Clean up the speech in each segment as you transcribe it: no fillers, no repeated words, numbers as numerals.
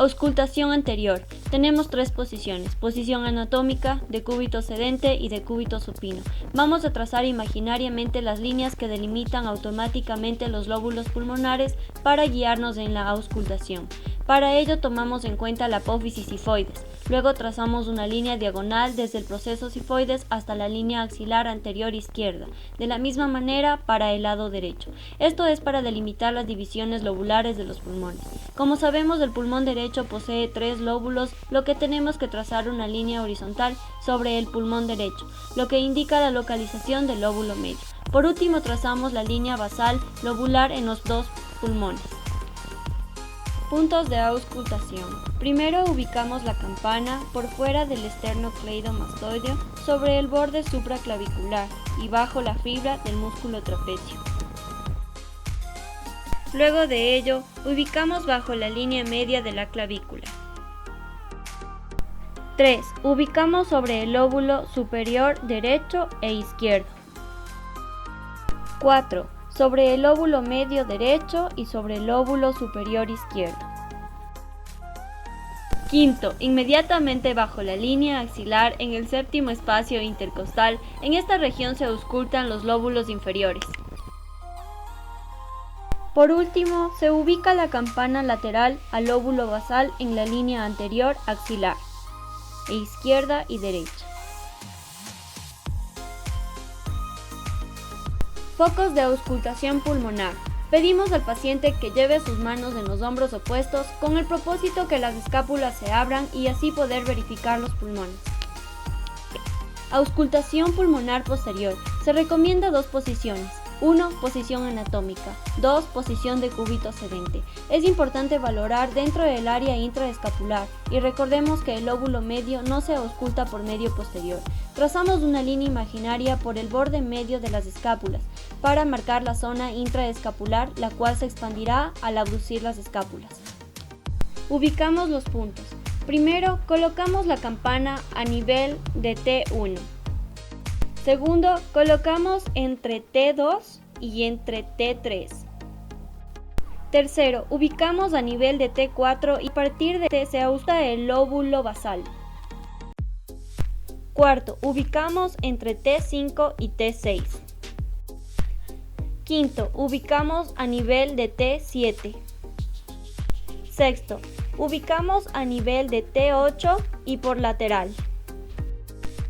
Auscultación anterior. Tenemos tres posiciones: posición anatómica, decúbito sedente y decúbito supino. Vamos a trazar imaginariamente las líneas que delimitan automáticamente los lóbulos pulmonares para guiarnos en la auscultación. Para ello tomamos en cuenta la apófisis sifoides. Luego trazamos una línea diagonal desde el proceso sifoides hasta la línea axilar anterior izquierda, de la misma manera para el lado derecho. Esto es para delimitar las divisiones lobulares de los pulmones. Como sabemos, el pulmón derecho posee 3 lóbulos, lo que tenemos que trazar una línea horizontal sobre el pulmón derecho, lo que indica la localización del lóbulo medio. Por último, trazamos la línea basal lobular en los 2 pulmones. Puntos de auscultación. Primero ubicamos la campana por fuera del esternocleidomastoideo sobre el borde supraclavicular y bajo la fibra del músculo trapecio. Luego de ello, ubicamos bajo la línea media de la clavícula. 3. Ubicamos sobre el lóbulo superior derecho e izquierdo. 4. Sobre el lóbulo medio derecho y sobre el lóbulo superior izquierdo. 5. Inmediatamente bajo la línea axilar en el séptimo espacio intercostal. En esta región se auscultan los lóbulos inferiores. Por último, se ubica la campana lateral al lóbulo basal en la línea anterior axilar, izquierda y derecha. Focos de auscultación pulmonar. Pedimos al paciente que lleve sus manos en los hombros opuestos con el propósito que las escápulas se abran y así poder verificar los pulmones. Auscultación pulmonar posterior. Se recomienda 2 posiciones. 1. Posición anatómica. 2. Posición de decúbito sedente. Es importante valorar dentro del área intraescapular y recordemos que el lóbulo medio no se ausculta por medio posterior. Trazamos una línea imaginaria por el borde medio de las escápulas para marcar la zona intraescapular, la cual se expandirá al abducir las escápulas. Ubicamos los puntos. Primero, colocamos la campana a nivel de T1. Segundo, colocamos entre T2 y entre T3. Tercero, ubicamos a nivel de T4 y a partir de T se ausculta el lóbulo basal. Cuarto, ubicamos entre T5 y T6. Quinto, ubicamos a nivel de T7. Sexto, ubicamos a nivel de T8 y por lateral.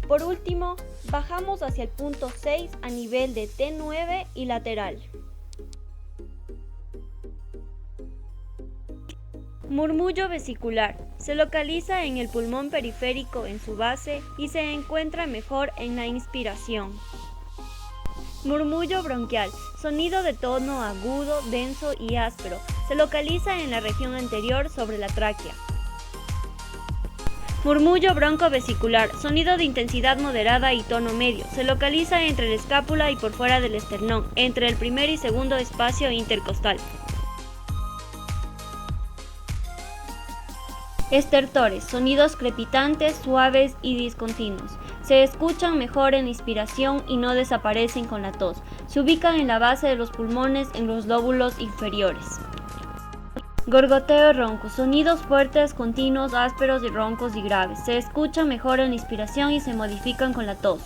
Por último, bajamos hacia el punto 6 a nivel de T9 y lateral. Murmullo vesicular. Se localiza en el pulmón periférico en su base y se encuentra mejor en la inspiración. Murmullo bronquial. Sonido de tono agudo, denso y áspero. Se localiza en la región anterior sobre la tráquea. Murmullo broncovesicular, sonido de intensidad moderada y tono medio. Se localiza entre la escápula y por fuera del esternón, entre el primer y segundo espacio intercostal. Estertores, sonidos crepitantes, suaves y discontinuos. Se escuchan mejor en la inspiración y no desaparecen con la tos. Se ubican en la base de los pulmones en los lóbulos inferiores. Gorgoteo ronco, sonidos fuertes, continuos, ásperos y roncos y graves. Se escuchan mejor en la inspiración y se modifican con la tos.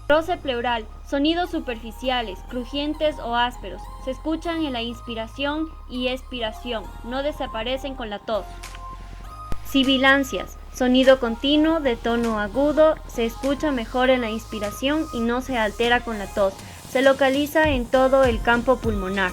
Roce pleural, sonidos superficiales, crujientes o ásperos. Se escuchan en la inspiración y expiración, no desaparecen con la tos. Sibilancias, sonido continuo de tono agudo, se escucha mejor en la inspiración y no se altera con la tos. Se localiza en todo el campo pulmonar.